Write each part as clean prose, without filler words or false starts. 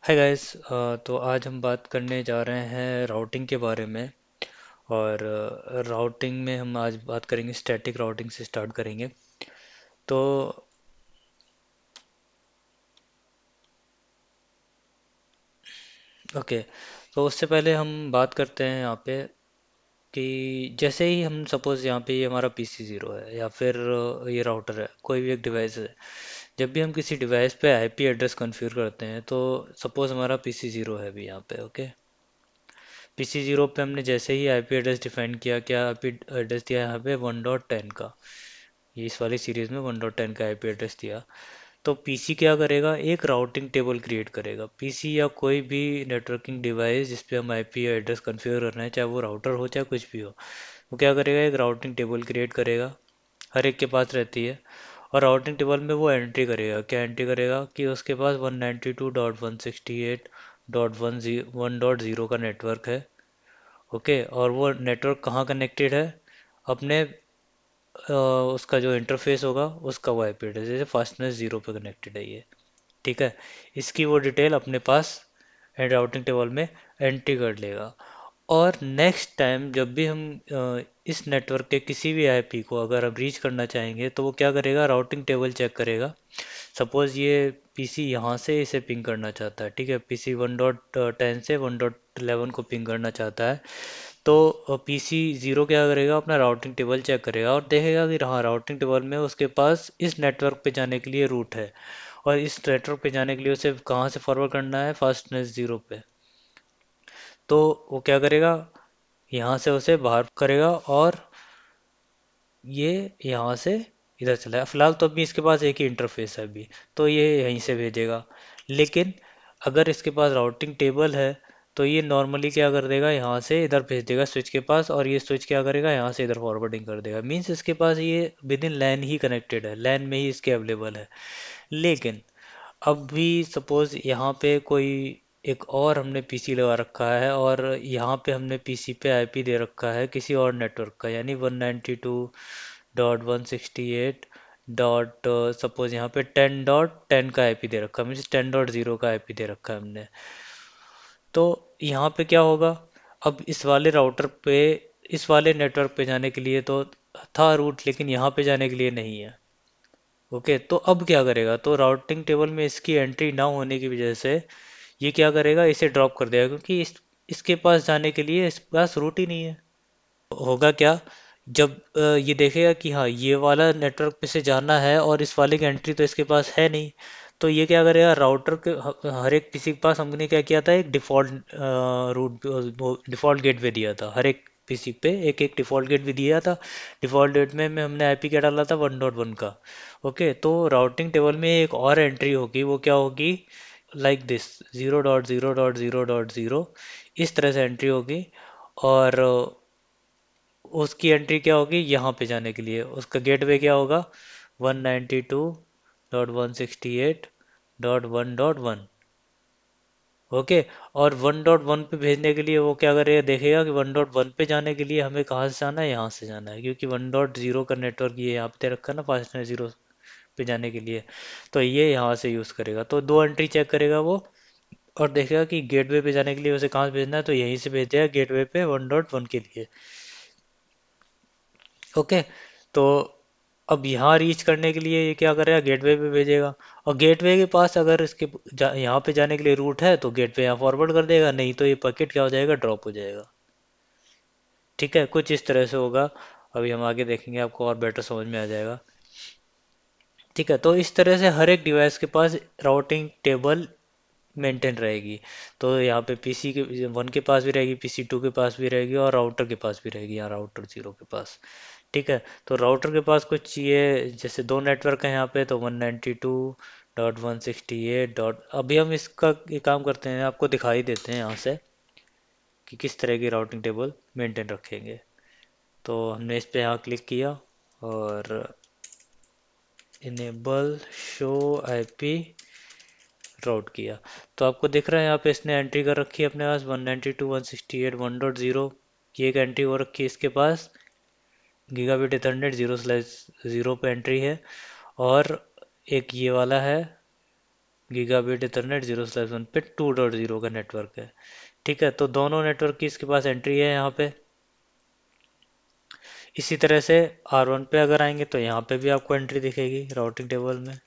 Hi guys. तो आज हम बात करने जा रहे हैं राउटिंग के बारे में। और राउटिंग में हम आज बात करेंगे, स्टैटिक राउटिंग से स्टार्ट करेंगे। तो ओके। तो उससे पहले हम बात करते हैं यहाँ पे कि जैसे ही हम सपोज़ यहाँ पे ये हमारा पीसी ज़ीरो है या फिर ये राउटर है, कोई भी एक डिवाइस है। जब भी हम किसी डिवाइस पे आईपी एड्रेस कॉन्फ़िगर करते हैं, तो सपोज़ हमारा पीसी ज़ीरो है अभी यहाँ पे। ओके, पीसी जीरो पे हमने जैसे ही आईपी एड्रेस डिफाइन किया, क्या आईपी एड्रेस दिया यहाँ पे 1.10 का। ये इस वाली सीरीज में 1.10 का आईपी एड्रेस दिया। तो पीसी क्या करेगा, एक राउटिंग टेबल क्रिएट करेगा। पीसी या कोई भी नेटवर्किंग डिवाइस जिस पे हम आईपी एड्रेस कॉन्फ़िगर कर रहे हैं, चाहे वो राउटर हो चाहे कुछ भी हो, वो क्या करेगा, एक राउटिंग टेबल क्रिएट करेगा। हर एक के पास रहती है। और राउटिंग टेबल में वो एंट्री करेगा, क्या एंट्री करेगा कि उसके पास 192.168.1.0 का नेटवर्क है। ओके, और वो नेटवर्क कहाँ कनेक्टेड है, अपने उसका जो इंटरफेस होगा उसका वो आईपी एड्रेस, जैसे फास्टनेस ज़ीरो पे कनेक्टेड है ये। ठीक है, इसकी वो डिटेल अपने पास एंड राउटिंग टेबल में एंट्री कर लेगा। और नेक्स्ट टाइम जब भी हम इस नेटवर्क के किसी भी आईपी को अगर हम रीच करना चाहेंगे, तो वो क्या करेगा, राउटिंग टेबल चेक करेगा। सपोज़ ये पीसी यहाँ से इसे पिंग करना चाहता है। ठीक है, पीसी 1.10 से 1.11 को पिंग करना चाहता है। तो पीसी ज़ीरो क्या करेगा, अपना राउटिंग टेबल चेक करेगा और देखेगा कि हाँ, राउटिंग टेबल में उसके पास इस नेटवर्क पे जाने के लिए रूट है। और इस नेटवर्क पे जाने के लिए उसे कहाँ से फॉरवर्ड करना है, फास्टनेस ज़ीरो पे। तो वो क्या करेगा, यहाँ से उसे बाहर करेगा और ये यहाँ से इधर चला है। फिलहाल तो अभी इसके पास एक ही इंटरफेस है अभी, तो ये यहीं से भेजेगा। लेकिन अगर इसके पास राउटिंग टेबल है, तो ये नॉर्मली क्या कर देगा, यहाँ से इधर भेज देगा स्विच के पास, और ये स्विच क्या करेगा, यहाँ से इधर फॉरवर्डिंग कर देगा। मीन्स इसके पास ये with in LAN he connected है, लैन में ही इसके अवेलेबल है। लेकिन अब भी सपोज यहाँ पे कोई एक और हमने पीसी लगा रखा है, और यहाँ पे हमने पीसी पे आईपी दे रखा है किसी और नेटवर्क का, यानी 192.168 सपोज यहाँ पे 10.10 का आईपी दे रखा है, मीन्स 10.0 का आईपी दे रखा है हमने। तो यहाँ पे क्या होगा, अब इस वाले राउटर पे, इस वाले नेटवर्क पे जाने के लिए तो था रूट, लेकिन यहाँ पे जाने के लिए नहीं है। ओके, तो अब क्या करेगा, तो राउटिंग टेबल में इसकी एंट्री ना होने की वजह से ये क्या करेगा, इसे ड्रॉप कर देगा, क्योंकि इसके पास जाने के लिए इसके पास रूट ही नहीं है। होगा क्या, जब ये देखेगा कि हाँ, ये वाला नेटवर्क पे से जाना है और इस वाले की एंट्री तो इसके पास है नहीं, तो ये क्या करेगा, राउटर के हर एक किसी के पास हमने क्या किया था, एक डिफ़ॉल्ट रूट, डिफ़ॉल्ट गेटवे दिया था हर एक पीसी पे, एक एक डिफ़ॉल्ट गेट भी दिया था। डिफ़ॉल्ट गेट में हमने आईपी क्या डाला था, 1.1 का। ओके, तो राउटिंग टेबल में एक और एंट्री होगी, वो क्या होगी, लाइक दिस, 0.0.0.0, इस तरह से एंट्री होगी। और उसकी एंट्री क्या होगी, यहाँ पे जाने के लिए उसका गेटवे क्या होगा, 192.168.1.1। ओके, और 1.1 पे भेजने के लिए वो क्या करेगा, देखेगा कि 1.1 पे जाने के लिए हमें कहाँ से जाना है, यहाँ से जाना है, क्योंकि 1.0 का नेटवर्क ये यहाँ पे दे रखा है ना, फास्टनेस ज़ीरो पे जाने के लिए। तो ये यहाँ से यूज़ करेगा, तो दो एंट्री चेक करेगा वो, और देखेगा कि गेटवे पे जाने के लिए उसे कहाँ से भेजना है, तो यहीं से भेज देगा गेटवे पे 1.1 के लिए। ओके, तो अब यहाँ रीच करने के लिए ये क्या करेगा, गेटवे पे भेजेगा। और गेटवे के पास अगर इसके यहाँ पे जाने के लिए रूट है, तो गेटवे यहाँ फॉरवर्ड कर देगा, नहीं तो ये पैकेट क्या हो जाएगा, ड्रॉप हो जाएगा। ठीक है, कुछ इस तरह से होगा। अभी हम आगे देखेंगे, आपको और बेटर समझ में आ जाएगा। ठीक है, तो इस तरह से हर एक डिवाइस के पास राउटिंग टेबल मेंटेन रहेगी। तो यहाँ पे पीसी के वन के पास भी रहेगी, पीसी टू के पास भी रहेगी, और राउटर के पास भी रहेगी, यहाँ राउटर ज़ीरो के पास। ठीक है, तो राउटर के पास कुछ ये जैसे दो नेटवर्क हैं यहाँ पे, तो 192.168 अभी हम इसका ये काम करते हैं, आपको दिखाई देते हैं यहाँ से कि किस तरह की राउटिंग टेबल मेंटेन रखेंगे। तो हमने इस पे यहाँ क्लिक किया और इनेबल शो आईपी राउट किया। तो आपको दिख रहा है यहाँ पे इसने एंट्री कर रखी है अपने पास 192.168.1.0 की एक एंट्री हो रखी है इसके पास, गीगाबिट ईथरनेट 0/0 पे एंट्री है। और एक ये वाला है, गीगाबिट इथरनेट 0/1 पे 2.0 का नेटवर्क है। ठीक है, तो दोनों नेटवर्क की इसके पास एंट्री है यहाँ पे। इसी तरह से R1 पे अगर आएंगे तो यहाँ पे भी आपको एंट्री दिखेगी राउटिंग टेबल में।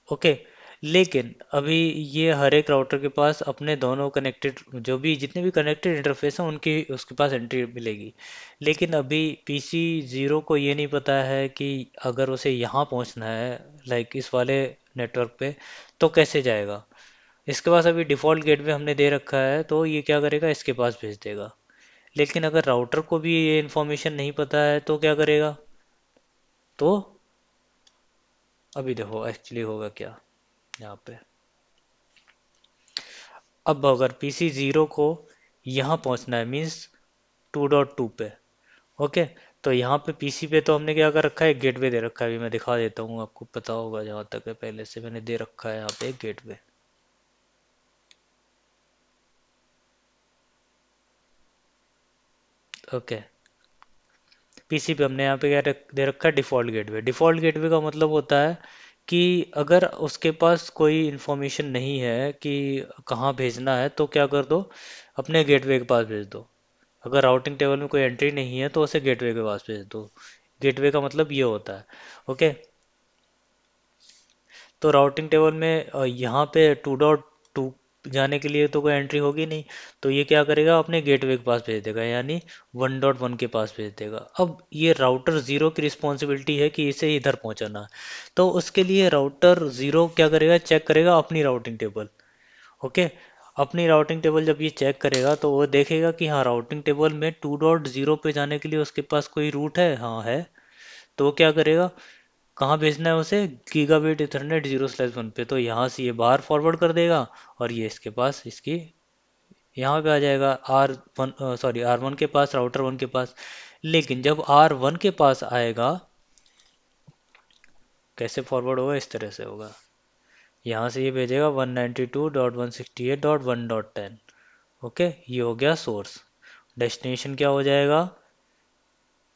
ओके, लेकिन अभी ये हर एक राउटर के पास अपने दोनों कनेक्टेड, जो भी जितने भी कनेक्टेड इंटरफेस हैं उनकी उसके पास एंट्री मिलेगी। लेकिन अभी पीसी ज़ीरो को ये नहीं पता है कि अगर उसे यहाँ पहुँचना है, लाइक इस वाले नेटवर्क पे, तो कैसे जाएगा। इसके पास अभी डिफ़ॉल्ट गेटवे हमने दे रखा है, तो ये क्या करेगा, इसके पास भेज देगा। लेकिन अगर राउटर को भी ये इन्फॉर्मेशन नहीं पता है तो क्या करेगा। तो अभी देखो एक्चुअली होगा क्या यहाँ पे। अब अगर पीसी ज़ीरो को यहाँ पहुँचना है, मीन्स 2.2 पे। ओके, तो यहाँ पे पीसी पे तो हमने क्या कर रखा है, एक गेटवे दे रखा है। अभी मैं दिखा देता हूँ, आपको पता होगा जहाँ तक है, पहले से मैंने दे रखा है यहाँ पे एक गेटवे। ओके, पीसी पे हमने यहाँ पे क्या दे रखा है, डिफ़ॉल्ट गेटवे। डिफ़ॉल्ट गेटवे का मतलब होता है कि अगर उसके पास कोई इन्फॉर्मेशन नहीं है कि कहाँ भेजना है, तो क्या कर दो, अपने गेटवे के पास भेज दो। अगर राउटिंग टेबल में कोई एंट्री नहीं है तो उसे गेटवे के पास भेज दो। गेटवे का मतलब ये होता है। ओके, तो राउटिंग टेबल में यहाँ पे 2.2 जाने के लिए तो कोई एंट्री होगी नहीं, तो ये क्या करेगा, अपने गेटवे के पास भेज देगा, यानी 1.1 के पास भेज देगा। अब ये राउटर ज़ीरो की रिस्पॉन्सिबिलिटी है कि इसे इधर पहुँचाना। तो उसके लिए राउटर ज़ीरो क्या करेगा, चेक करेगा अपनी राउटिंग टेबल। ओके, अपनी राउटिंग टेबल जब ये चेक करेगा तो वो देखेगा कि हाँ, राउटिंग टेबल में 2.0 पे जाने के लिए उसके पास कोई रूट है, हाँ है। तो वो क्या करेगा, कहाँ भेजना है उसे, गीगाबिट इथरनेट 0/1 पे। तो यहाँ से ये बाहर फॉरवर्ड कर देगा, और ये इसके पास, इसकी यहाँ पे आ जाएगा R1, सॉरी R1 के पास, राउटर वन के पास। लेकिन जब R1 के पास आएगा, कैसे फॉरवर्ड होगा, इस तरह से होगा। यहाँ से ये भेजेगा 192.168.1.10। ओके, ये हो गया सोर्स। डेस्टिनेशन क्या हो जाएगा,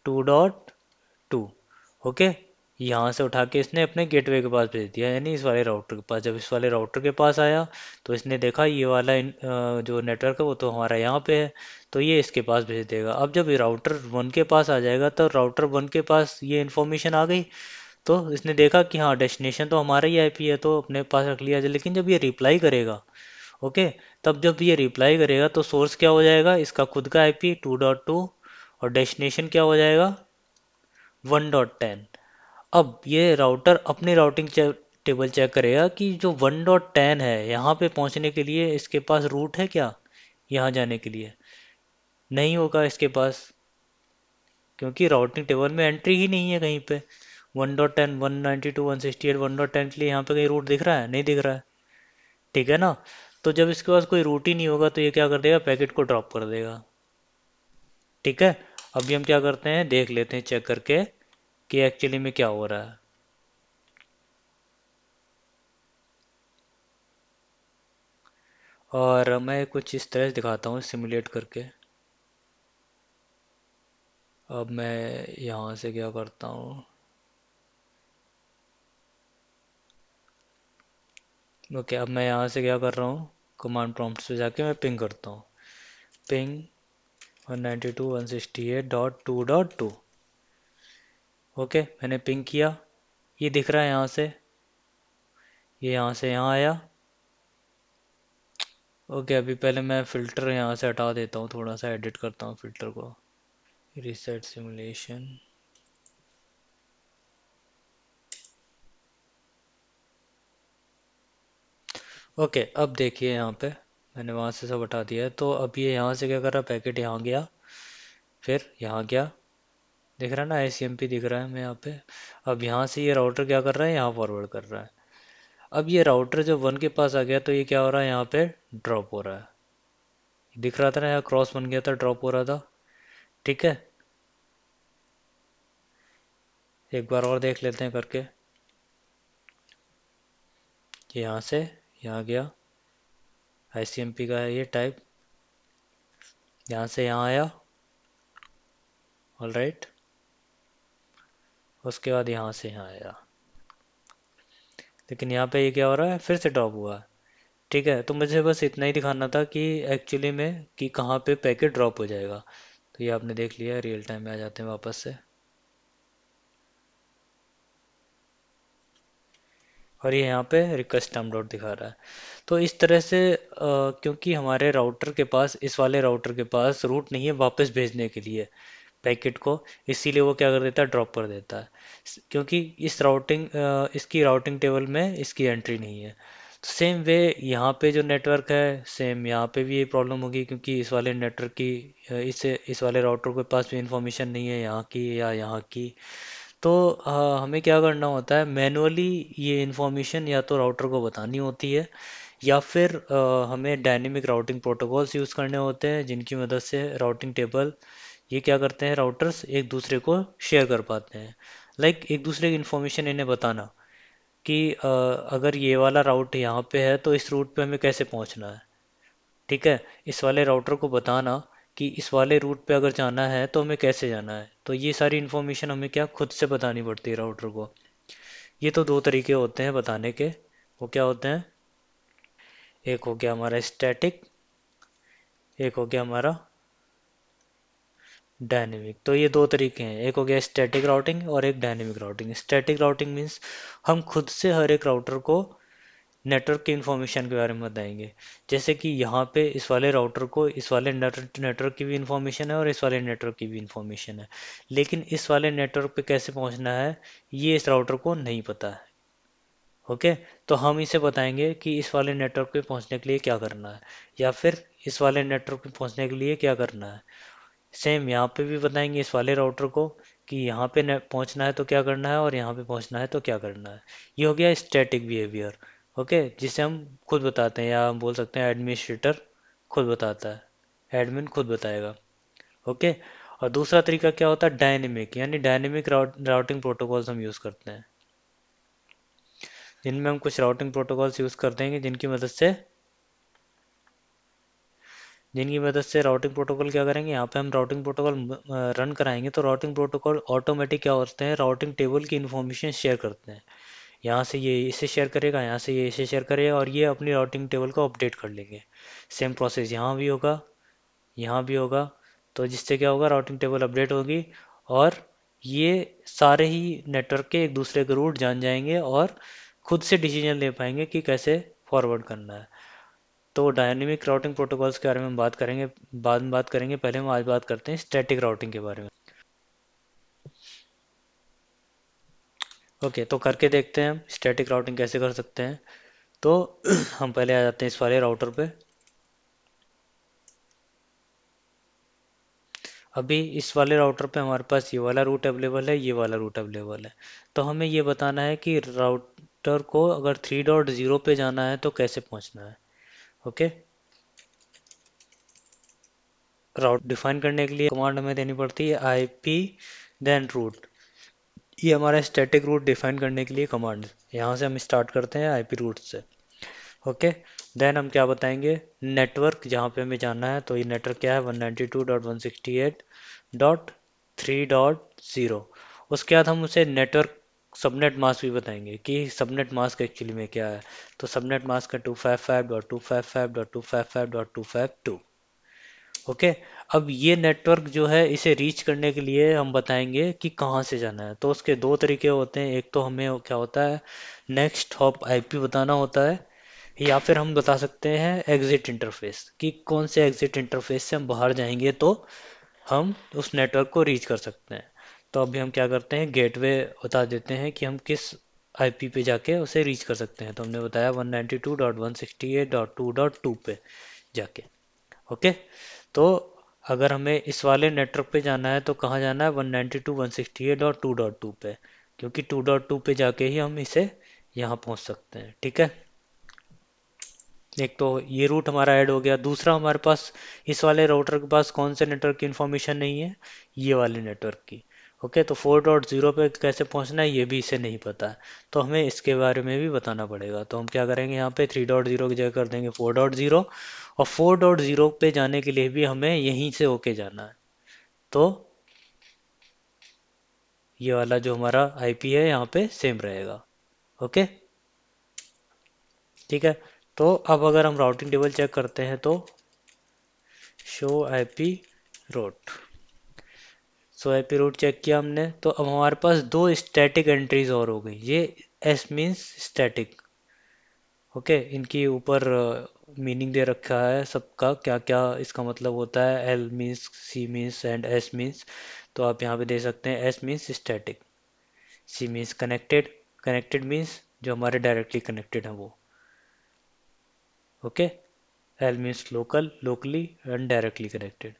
2.2। ओके, यहाँ से उठा के इसने अपने गेटवे के पास भेज दिया, यानी इस वाले राउटर के पास। जब इस वाले राउटर के पास आया तो इसने देखा ये वाला जो नेटवर्क है वो तो हमारा यहाँ पे है, तो ये इसके पास भेज देगा। अब जब ये राउटर वन के पास आ जाएगा तो राउटर वन के पास ये इन्फॉर्मेशन आ गई, तो इसने देखा कि हाँ, डेस्टिनेशन तो हमारा ही आईपी है, तो अपने पास रख लिया। लेकिन जब ये रिप्लाई करेगा, ओके, तब जब ये रिप्लाई करेगा तो सोर्स क्या हो जाएगा, इसका खुद का आईपी 2.2, और डेस्टिनेशन क्या हो जाएगा, 1.10। अब ये राउटर अपनी राउटिंग टेबल चेक करेगा कि जो 1.10 है, यहाँ पे पहुँचने के लिए इसके पास रूट है क्या, यहाँ जाने के लिए। नहीं होगा इसके पास, क्योंकि राउटिंग टेबल में एंट्री ही नहीं है कहीं पे। 1.10, 192, 168, 1.10 के लिए यहाँ पे कहीं रूट दिख रहा है, नहीं दिख रहा है। ठीक है ना। तो जब इसके पास कोई रूट ही नहीं होगा तो ये क्या कर देगा, पैकेट को ड्रॉप कर देगा। ठीक है, अभी हम क्या करते हैं, देख लेते हैं चेक करके कि एक्चुअली में क्या हो रहा है। और मैं कुछ इस तरह से दिखाता हूँ सिमुलेट करके। अब मैं यहाँ से क्या करता हूँ, ओके, अब मैं यहाँ से क्या कर रहा हूँ, कमांड प्रॉम्प्ट से जाके मैं पिंग करता हूँ। पिंग 192.168.2.2। ओके, मैंने पिंग किया, ये दिख रहा है यहाँ से, ये यहाँ से यहाँ आया। ओके, अभी पहले मैं फ़िल्टर यहाँ से हटा देता हूँ, थोड़ा सा एडिट करता हूँ फ़िल्टर को। Reset simulation. ओके, अब देखिए यहाँ पे मैंने वहाँ से सब हटा दिया है, तो अब ये यहाँ से क्या कर रहा है, पैकेट यहाँ गया, फिर यहाँ गया, दिख रहा है ना, ICMP दिख रहा है मैं यहाँ पे। अब यहाँ से ये राउटर क्या कर रहा है, यहाँ फॉरवर्ड कर रहा है। अब ये राउटर जब वन के पास आ गया तो ये क्या हो रहा है, यहाँ पे ड्रॉप हो रहा है। दिख रहा था ना, यहाँ क्रॉस बन गया था, ड्रॉप हो रहा था। ठीक है, एक बार और देख लेते हैं करके। ये यहाँ से यहाँ गया, ICMP का है ये टाइप, यहाँ से यहाँ आया, ऑल राइट। उसके बाद यहाँ से यहाँ आया। लेकिन यहाँ पे ये क्या हो रहा है, फिर से ड्रॉप हुआ। ठीक है, तो मुझे बस इतना ही दिखाना था कि एक्चुअली में कि कहाँ पे पैकेट ड्रॉप हो जाएगा। तो ये आपने देख लिया, रियल टाइम में आ जाते हैं वापस से। और ये यहाँ पे रिक्वेस्ट टाइम डॉट दिखा रहा है। तो इस तरह से क्योंकि हमारे राउटर के पास, इस वाले राउटर के पास रूट नहीं है वापस भेजने के लिए पैकेट को, इसीलिए वो क्या कर देता है, ड्रॉप कर देता है। क्योंकि इसकी राउटिंग टेबल में इसकी एंट्री नहीं है। तो सेम वे यहाँ पे जो नेटवर्क है, सेम यहाँ पे भी ये प्रॉब्लम होगी, क्योंकि इस वाले नेटवर्क की इस वाले राउटर के पास भी इंफॉर्मेशन नहीं है यहाँ की या यहाँ की। तो हमें क्या करना होता है, मैनुअली ये इंफॉर्मेशन या तो राउटर को बतानी होती है, या फिर हमें डायनेमिक राउटिंग प्रोटोकॉल्स यूज़ करने होते हैं, जिनकी मदद से राउटिंग टेबल ये क्या करते हैं, राउटर्स एक दूसरे को शेयर कर पाते हैं। लाइक एक दूसरे की इन्फॉर्मेशन इन्हें बताना कि अगर ये वाला राउट यहाँ पे है तो इस रूट पे हमें कैसे पहुँचना है। ठीक है, इस वाले राउटर को बताना कि इस वाले रूट पे अगर जाना है तो हमें कैसे जाना है। तो ये सारी इन्फॉर्मेशन हमें क्या खुद से बतानी पड़ती है राउटर को। ये तो दो तरीके होते हैं बताने के। वो क्या होते हैं, एक हो गया हमारा स्टैटिक, एक हो गया हमारा डायनेमिक। तो ये दो तरीके हैं, एक हो गया स्टैटिक राउटिंग और एक dynamic routing. Static routing means हम खुद से हर एक राउटर को नेटवर्क की इंफॉर्मेशन के बारे में बताएंगे। जैसे कि यहाँ पे इस वाले राउटर को इस वाले नेटवर्क की भी इंफॉर्मेशन है और इस वाले नेटवर्क की भी इंफॉर्मेशन है, लेकिन इस वाले नेटवर्क पे कैसे पहुँचना है ये इस राउटर को नहीं पता है। ओके, तो हम इसे बताएंगे कि इस वाले नेटवर्क पे पहुँचने के लिए क्या करना है, या फिर इस वाले नेटवर्क पे पहुँचने के लिए क्या करना है। सेम यहाँ पे भी बताएंगे इस वाले राउटर को कि यहाँ पे पहुँचना है तो क्या करना है, और यहाँ पे पहुँचना है तो क्या करना है। ये हो गया स्टैटिक बिहेवियर। ओके, जिसे हम खुद बताते हैं, या हम बोल सकते हैं एडमिनिस्ट्रेटर खुद बताता है, एडमिन खुद बताएगा। ओके, और दूसरा तरीका क्या होता है, डायनेमिक, यानी डायनेमिक राउटिंग प्रोटोकॉल्स हम यूज़ करते हैं, जिनमें हम कुछ राउटिंग प्रोटोकॉल्स यूज़ करते हैं जिनकी मदद से राउटिंग प्रोटोकॉल क्या करेंगे, यहाँ पे हम राउटिंग प्रोटोकॉल रन कराएंगे तो राउटिंग प्रोटोकॉल ऑटोमेटिक क्या होते हैं, राउटिंग टेबल की इन्फॉर्मेशन शेयर करते हैं। यहाँ से ये इसे शेयर करेगा, यहाँ से ये इसे शेयर करेगा, और ये अपनी राउटिंग टेबल को अपडेट कर लेंगे। सेम प्रोसेस यहाँ भी होगा, यहाँ भी होगा। तो जिससे क्या होगा, राउटिंग टेबल अपडेट होगी, और ये सारे ही नेटवर्क के एक दूसरे के रूट जान जाएंगे और खुद से डिसीजन ले पाएंगे कि कैसे फॉरवर्ड करना है। तो डायनेमिक राउटिंग प्रोटोकॉल्स के बारे में हम बात करेंगे, बाद में बात करेंगे। पहले हम आज बात करते हैं स्टैटिक राउटिंग के बारे में। ओके, तो करके देखते हैं हम स्टैटिक राउटिंग कैसे कर सकते हैं। तो हम पहले आ जाते हैं इस वाले राउटर पे। अभी इस वाले राउटर पे हमारे पास ये वाला रूट अवेलेबल है, ये वाला रूट अवेलेबल है। तो हमें ये बताना है कि राउटर को अगर 3.0 पे जाना है तो कैसे पहुंचना है। ओके, राउट डिफाइन करने के लिए कमांड हमें देनी पड़ती है IP देन रूट। ये हमारा स्टैटिक रूट डिफाइन करने के लिए कमांड। यहाँ से हम स्टार्ट करते हैं IP रूट से। ओके, देन हम क्या बताएंगे, नेटवर्क जहाँ पे हमें जाना है, तो ये नेटवर्क क्या है, 192.168.3.0। उसके बाद हम उसे नेटवर्क सबनेट मास्क भी बताएंगे कि सबनेट मास्क एक्चुअली में क्या है। तो सबनेट मास्क है 255.255.255.252। ओके, अब ये नेटवर्क जो है इसे रीच करने के लिए हम बताएंगे कि कहाँ से जाना है। तो उसके दो तरीके होते हैं, एक तो हमें क्या होता है, नेक्स्ट हॉप IP बताना होता है, या फिर हम बता सकते हैं एग्जिट इंटरफेस, कि कौन से एग्जिट इंटरफेस से हम बाहर जाएंगे तो हम उस नेटवर्क को रीच कर सकते हैं। तो अभी हम क्या करते हैं, गेटवे बता देते हैं कि हम किस IP पे जाके उसे रीच कर सकते हैं। तो हमने बताया 192.168.2.2 पे जाके। ओके, तो अगर हमें इस वाले नेटवर्क पे जाना है तो कहाँ जाना है, 192.168.2.2 पे, क्योंकि 2.2 पे जाके ही हम इसे यहाँ पहुँच सकते हैं। ठीक है, एक तो ये रूट हमारा ऐड हो गया। दूसरा, हमारे पास इस वाले राउटर के पास कौन से नेटवर्क की इन्फॉर्मेशन नहीं है, ये वाले नेटवर्क की। ओके, तो 4.0 पे कैसे पहुंचना है ये भी इसे नहीं पता है, तो हमें इसके बारे में भी बताना पड़ेगा। तो हम क्या करेंगे, यहाँ पे 3.0 की जगह कर देंगे 4.0, और 4.0 पे जाने के लिए भी हमें यहीं से होके जाना है। तो ये वाला जो हमारा IP है यहाँ पे सेम रहेगा। ओके, ठीक है। तो अब अगर हम राउटिंग टेबल चेक करते हैं तो show IP route, so IP route check किया हमने, तो अब हमारे पास दो स्टैटिक एंट्रीज और हो गई। ये एस मीन्स स्टैटिक, ओके। इनकी ऊपर मीनिंग दे रखा है सबका, क्या क्या इसका मतलब होता है। L means, C means and S means. तो आप यहाँ पे दे सकते हैं S means static, C means connected, connected means जो हमारे डायरेक्टली कनेक्टेड है वो, okay. L means local, locally and directly connected.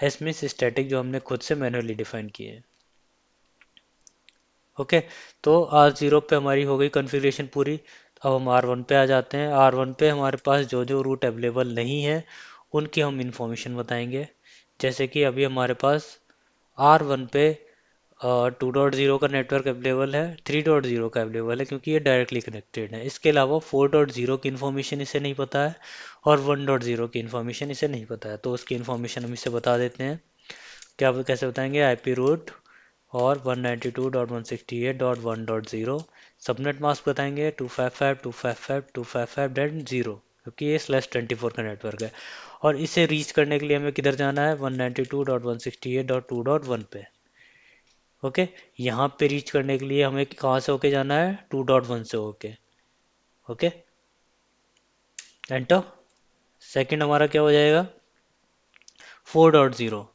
S means static जो हमने खुद से मैनुअली डिफाइन किए हैं, ओके। तो R0 पे हमारी हो गई कॉन्फ़िगरेशन पूरी। अब हम R1 पे आ जाते हैं। R1 पे हमारे पास जो जो रूट अवेलेबल नहीं है उनकी हम इंफॉर्मेशन बताएंगे। जैसे कि अभी हमारे पास R1 पे 2.0 का नेटवर्क अवेलेबल है, 3.0 का अवेलेबल है क्योंकि ये डायरेक्टली कनेक्टेड है। इसके अलावा 4.0 की इन्फॉर्मेशन इसे नहीं पता है और 1.0 की इन्फॉर्मेशन इसे नहीं पता है, तो उसकी इन्फॉर्मेशन हम इसे बता देते हैं। क्या कैसे बताएंगे? आईपी रूट और 192.168.1.0, सबनेट मास्क बताएंगे 255.255.255.0, क्योंकि ये /24 का नेटवर्क है। और इसे रीच करने के लिए हमें किधर जाना है? 192.168.2.1 पे, ओके। यहाँ पे रीच करने के लिए हमें कहाँ से होके जाना है? 2.1 से होके, ओके। एंटर। सेकंड हमारा क्या हो जाएगा? 4.0,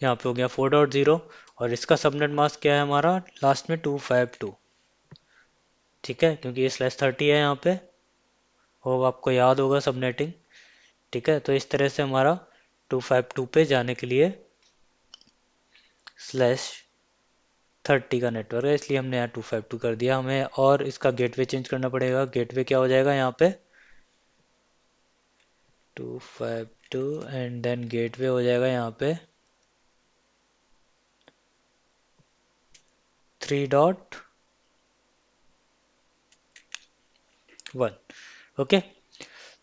यहाँ पे हो गया 4.0। और इसका सबनेट मास्क क्या है हमारा? लास्ट में 252, ठीक है, क्योंकि ये /30 है यहाँ पे। वो आपको याद होगा सबनेटिंग, ठीक है। तो इस तरह से हमारा 252 पे जाने के लिए /30 का नेटवर्क है, इसलिए हमने यहाँ 252 कर दिया। हमें और इसका गेटवे चेंज करना पड़ेगा। गेटवे क्या हो जाएगा यहाँ पे? 252 एंड देन गेटवे हो जाएगा यहाँ पे 3.1, ओके।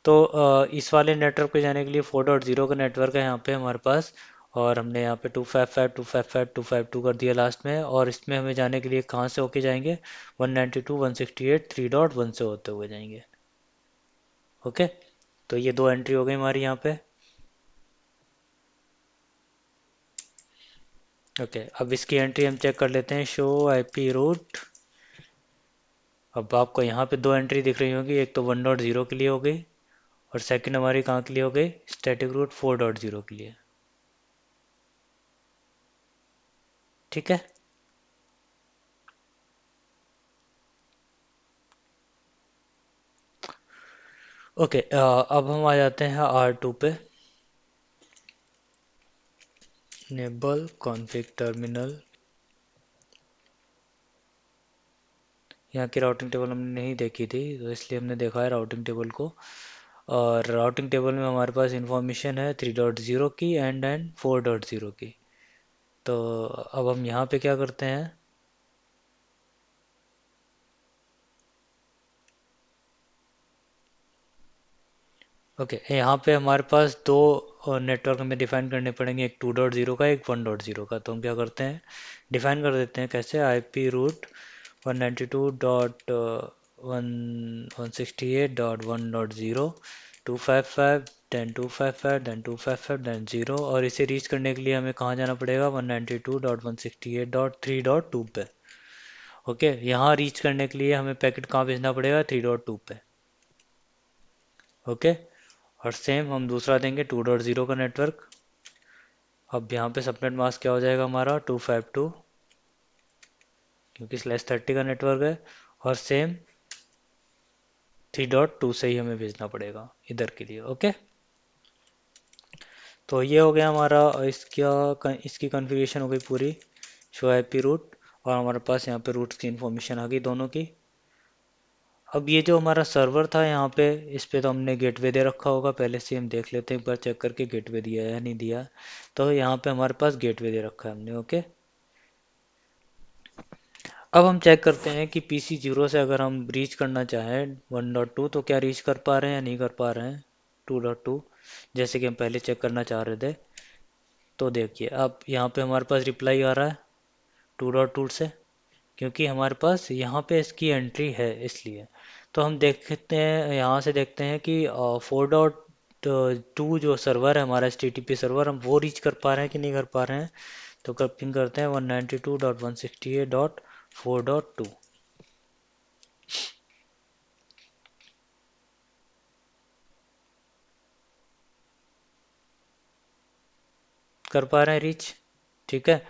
तो इस वाले नेटवर्क पे जाने के लिए 4.0 का नेटवर्क है यहाँ पे हमारे पास, और हमने यहाँ पे 255.255.252 कर दिया लास्ट में। और इसमें हमें जाने के लिए कहाँ से होके जाएंगे? 192.168 3.1 से होते हुए जाएंगे, ओके। तो ये दो एंट्री हो गई हमारी यहाँ पे, ओके। अब इसकी एंट्री हम चेक कर लेते हैं। Show IP root. अब आपको यहाँ पे दो एंट्री दिख रही होगी, एक तो 1.0 के लिए हो गई और सेकंड हमारी कहाँ के लिए हो गई? स्टैटिक रूट 4.0 के लिए, ठीक है। ओके, अब हम आ जाते हैं R2 पे। नेबल कॉन्फ़िग टर्मिनल। यहाँ की राउटिंग टेबल हमने नहीं देखी थी, तो इसलिए हमने देखा है राउटिंग टेबल को। और राउटिंग टेबल में हमारे पास इंफॉर्मेशन है 3.0 की एंड 4.0 की। तो अब हम यहाँ पे क्या करते हैं? ओके, यहाँ पे हमारे पास दो नेटवर्क हमें डिफाइन करने पड़ेंगे, एक 2.0 का, एक 1.0 का। तो हम क्या करते हैं? डिफाइन कर देते हैं। कैसे? IP route 192.168.1.0 255 then 255 then 255 then 0। और इसे रीच करने के लिए हमें कहाँ जाना पड़ेगा? 192.168.3.2 पे, ओके। यहाँ रीच करने के लिए हमें पैकेट कहाँ भेजना पड़ेगा? 3.2 पे, ओके। और सेम हम दूसरा देंगे 2.0 का नेटवर्क। अब यहाँ पे सबनेट मास्क क्या हो जाएगा हमारा? 252, क्योंकि /30 का नेटवर्क है। और सेम 3.2 से ही हमें भेजना पड़ेगा इधर के लिए, ओके। तो ये हो गया हमारा इसकी कॉन्फ़िगरेशन हो गई पूरी। शो आईपी रूट, और हमारे पास यहाँ पे रूट्स की इन्फॉर्मेशन आ गई दोनों की। अब ये जो हमारा सर्वर था यहाँ पे, इस पे तो हमने गेटवे दे रखा होगा पहले से। हम देख लेते हैं एक बार चेक करके गेटवे दिया है या नहीं दिया। तो यहाँ पे हमारे पास गेटवे दे रखा है हमने, ओके। अब हम चेक करते हैं कि PC0 से अगर हम रीच करना चाहें 1.2 तो क्या रीच कर पा रहे हैं या नहीं कर पा रहे हैं 2.2, जैसे कि हम पहले चेक करना चाह रहे थे। तो देखिए अब यहाँ पे हमारे पास रिप्लाई आ रहा है 2.2 से, क्योंकि हमारे पास यहाँ पे इसकी एंट्री है इसलिए। तो हम देखते हैं, यहाँ से देखते हैं कि 4.2 जो सर्वर है हमारा HTTP सर्वर, हम वो रीच कर पा रहे हैं कि नहीं कर पा रहे हैं। तो पिंग करते हैं 192.168.4.2। कर पा रहे हैं रीच। ठीक है।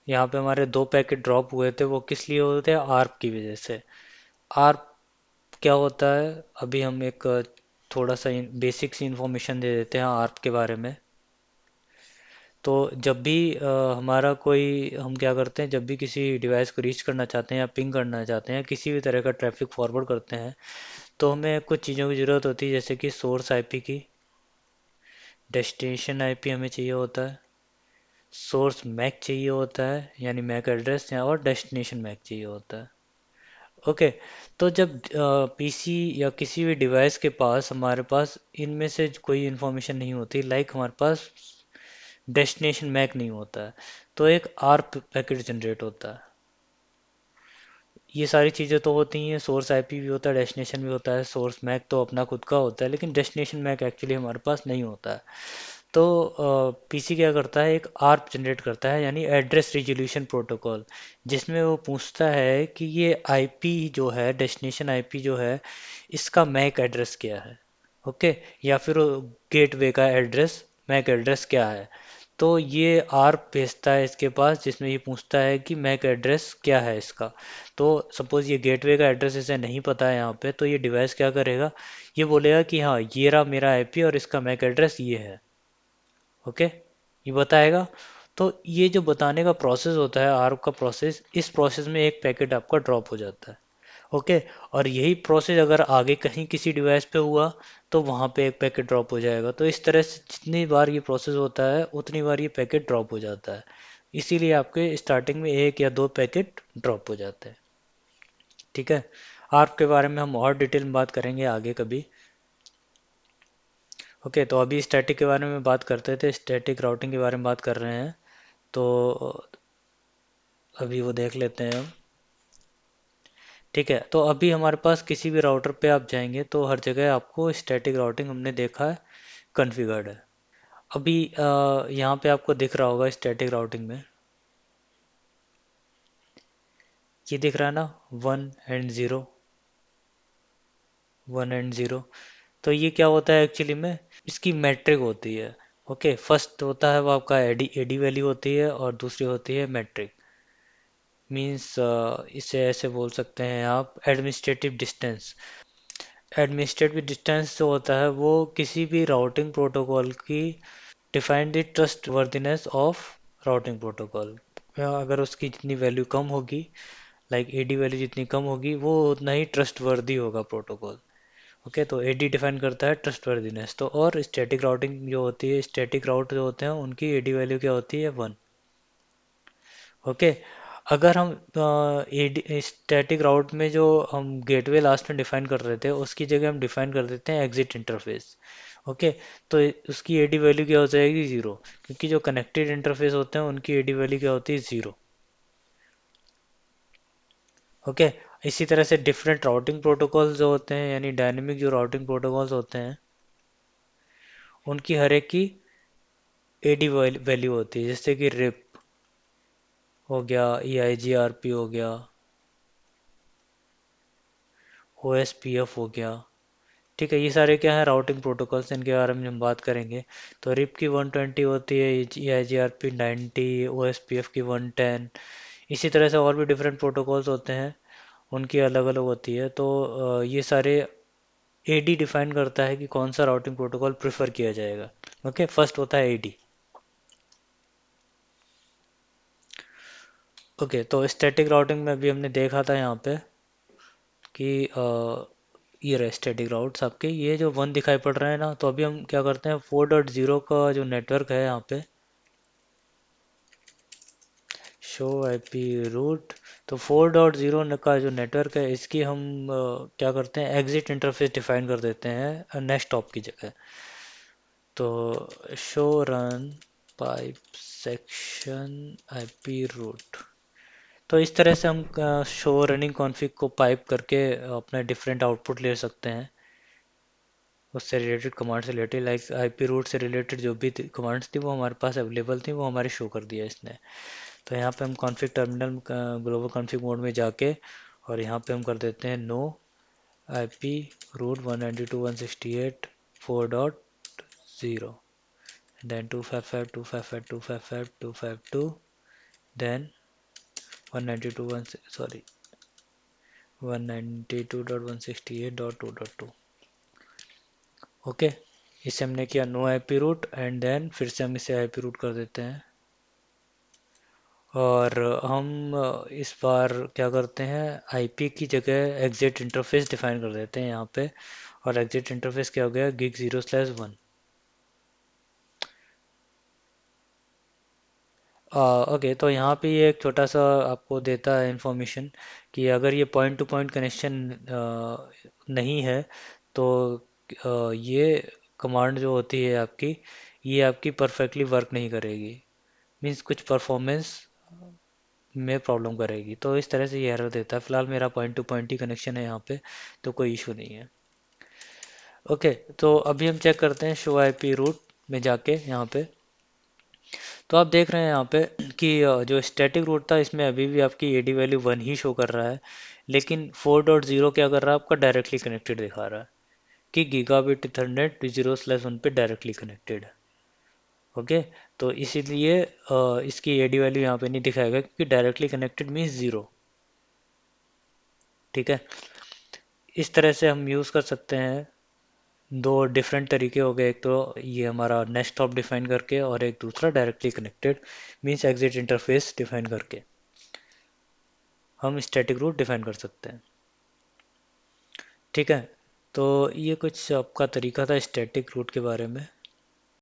यहाँ पे हमारे 2 पैकेट ड्रॉप हुए थे, वो किस लिए हुए थे? आर्प की वजह से। आर्प क्या होता है? अभी हम एक थोड़ा सा बेसिक सी इंफॉर्मेशन दे देते हैं आर्प के बारे में। तो जब भी हमारा कोई, हम क्या करते हैं, जब भी किसी डिवाइस को रीच करना चाहते हैं या पिंग करना चाहते हैं, किसी भी तरह का ट्रैफिक फॉरवर्ड करते हैं, तो हमें कुछ चीज़ों की ज़रूरत होती है, जैसे कि सोर्स आईपी की, डेस्टिनेशन आईपी हमें चाहिए होता है, सोर्स मैक चाहिए होता है यानी मैक एड्रेस, या और डेस्टिनेशन मैक चाहिए होता है। ओके। तो जब पीसी या किसी भी डिवाइस के पास, हमारे पास इनमें से कोई इन्फॉर्मेशन नहीं होती, लाइक हमारे पास डेस्टिनेशन मैक नहीं होता है, तो एक आर पैकेट जनरेट होता है। ये सारी चीज़ें तो होती हैं, सोर्स आईपी भी होता है, डेस्टिनेशन भी होता है, सोर्स मैक तो अपना खुद का होता है, लेकिन डेस्टिनेशन मैक एक्चुअली हमारे पास नहीं होता है। तो पीसी क्या करता है, एक आर्प जनरेट करता है यानी एड्रेस रिजोल्यूशन प्रोटोकॉल, जिसमें वो पूछता है कि ये आईपी जो है, डेस्टिनेशन आईपी जो है, इसका मैक एड्रेस क्या है। ओके। या फिर गेटवे का एड्रेस, मैक एड्रेस क्या है। तो ये आर्प भेजता है इसके पास, जिसमें ये पूछता है कि मैक एड्रेस क्या है इसका। तो सपोज ये गेटवे का एड्रेस इसे नहीं पता है यहाँ पे, तो ये डिवाइस क्या करेगा, ये बोलेगा कि हाँ ये रहा मेरा आईपी और इसका मैक एड्रेस ये है। ओके। ये बताएगा। तो ये जो बताने का प्रोसेस होता है, आर्प का प्रोसेस, इस प्रोसेस में एक पैकेट आपका ड्रॉप हो जाता है। ओके। और यही प्रोसेस अगर आगे कहीं किसी डिवाइस पे हुआ, तो वहाँ पे एक पैकेट ड्रॉप हो जाएगा। तो इस तरह से जितनी बार ये प्रोसेस होता है उतनी बार ये पैकेट ड्रॉप हो जाता है। इसीलिए आपके स्टार्टिंग में 1 या 2 पैकेट ड्रॉप हो जाते हैं। ठीक है। आर्प के बारे में हम और डिटेल में बात करेंगे आगे कभी। ओके। तो अभी स्टैटिक के बारे में बात करते थे, स्टैटिक राउटिंग के बारे में बात कर रहे हैं। तो अभी वो देख लेते हैं हम। ठीक है। तो अभी हमारे पास किसी भी राउटर पे आप जाएंगे तो हर जगह आपको स्टैटिक राउटिंग, हमने देखा है, कॉन्फ़िगर्ड है। अभी यहाँ पे आपको दिख रहा होगा स्टैटिक राउटिंग में, ये दिख रहा है ना, 1 and 0, 1 and 0। तो ये क्या होता है एक्चुअली में, इसकी मैट्रिक होती है। ओके। फर्स्ट होता है वो आपका एडी एडी वैल्यू होती है, और दूसरी होती है मैट्रिक। मींस इसे ऐसे बोल सकते हैं आप, एडमिनिस्ट्रेटिव डिस्टेंस। एडमिनिस्ट्रेटिव डिस्टेंस जो होता है वो किसी भी राउटिंग प्रोटोकॉल की define the trust worthiness of routing protocol. अगर उसकी जितनी वैल्यू कम होगी, लाइक एडी वैल्यू जितनी कम होगी, वो उतना ही ट्रस्ट वर्दी होगा प्रोटोकॉल। ओके। तो एडी डिफाइन करता है ट्रस्ट वर्दीनेस। तो और स्टैटिक राउटिंग जो होती है, स्टैटिक राउट जो होते हैं उनकी एडी वैल्यू क्या होती है, 1। ओके। अगर हम स्टैटिक राउट में जो हम गेटवे लास्ट में डिफाइन कर रहे थे, उसकी जगह हम डिफाइन कर देते हैं एग्जिट इंटरफेस। ओके। तो उसकी एडी वैल्यू क्या हो जाएगी, 0, क्योंकि जो कनेक्टेड इंटरफेस होते हैं उनकी एडी वैल्यू क्या होती है, 0। ओके। इसी तरह से डिफरेंट राउटिंग प्रोटोकॉल्स जो होते हैं, यानी डायनेमिक जो राउटिंग प्रोटोकॉल्स होते हैं, उनकी हर एक की एडी वैल्यू होती है, जैसे कि रिप हो गया, ई आई जी आर पी हो गया, ओ एस पी एफ हो गया। ठीक है। ये सारे क्या है, राउटिंग प्रोटोकॉल्स, इनके बारे में हम बात करेंगे। तो रिप की 120 होती है, E I G R P 90, O S P F की 110। इसी तरह से और भी डिफरेंट प्रोटोकॉल्स होते हैं, उनकी अलग अलग होती है। तो ये सारे एडी डिफाइन करता है कि कौन सा राउटिंग प्रोटोकॉल प्रेफर किया जाएगा। ओके। फर्स्ट होता है एडी। ओके। तो स्टैटिक राउटिंग में अभी हमने देखा था यहाँ पे कि ये रहे स्टैटिक राउट्स आपके, ये जो 1 दिखाई पड़ रहा है ना, तो अभी हम क्या करते हैं, 4.0 का जो नेटवर्क है यहाँ पे, शो आईपी रूट। तो 4.0 का जो नेटवर्क है, इसकी हम क्या करते हैं, एग्जिट इंटरफेस डिफाइन कर देते हैं नेक्स्ट टॉप की जगह। तो show run pipe section IP root, तो इस तरह से हम शो रनिंग कॉन्फ़िग को पाइप करके अपना डिफरेंट आउटपुट ले सकते हैं, उससे रिलेटेड कमांड से रिलेटेड, लाइक आईपी रूट से रिलेटेड जो भी कमांड्स थी वो हमारे पास अवेलेबल थी, वो हमारे शो कर दिया इसने। तो यहाँ पे हम config terminal global config mode में जाके और यहाँ पे हम कर देते हैं no IP root 192.168.4.0, then 255 255 255 252, then 192 sorry 192.168.2.2। Okay, इसे हमने किया no IP route and then फिर से हम इसे आईपी रूट कर देते हैं। और हम इस बार क्या करते हैं, आईपी की जगह एग्जिट इंटरफेस डिफाइन कर देते हैं यहाँ पे। और एग्जिट इंटरफेस क्या हो गया, gig0/1। ओके, तो यहाँ पे ये एक छोटा सा आपको देता है इंफॉर्मेशन कि अगर ये पॉइंट टू पॉइंट कनेक्शन नहीं है तो ये कमांड जो होती है आपकी, ये आपकी परफेक्टली वर्क नहीं करेगी, मीन्स कुछ परफॉर्मेंस में प्रॉब्लम करेगी। तो इस तरह से ये एरर देता है। फिलहाल मेरा पॉइंट टू पॉइंट ही कनेक्शन है यहाँ पे, तो कोई इशू नहीं है। ओके, तो अभी हम चेक करते हैं शो आईपी रूट में जाके यहाँ पे। तो आप देख रहे हैं यहाँ पे कि जो स्टैटिक रूट था इसमें अभी भी आपकी एडी वैल्यू 1 ही शो कर रहा है, लेकिन 4.0 क्या कर रहा है, आपका डायरेक्टली कनेक्टेड दिखा रहा है कि गीगाबिट इथरनेट 0/1 पे डायरेक्टली कनेक्टेड है। ओके, तो इसीलिए इसकी एडी वैल्यू यहाँ पे नहीं दिखाएगा क्योंकि डायरेक्टली कनेक्टेड मीन्स ज़ीरो। ठीक है, इस तरह से हम यूज़ कर सकते हैं। दो डिफरेंट तरीके हो गए, एक तो ये हमारा नेक्स्ट हॉप डिफाइन करके और एक दूसरा directly connected means exit interface define करके हम स्टैटिक रूट डिफाइन कर सकते हैं। ठीक है, तो ये कुछ आपका तरीका था स्टैटिक रूट के बारे में।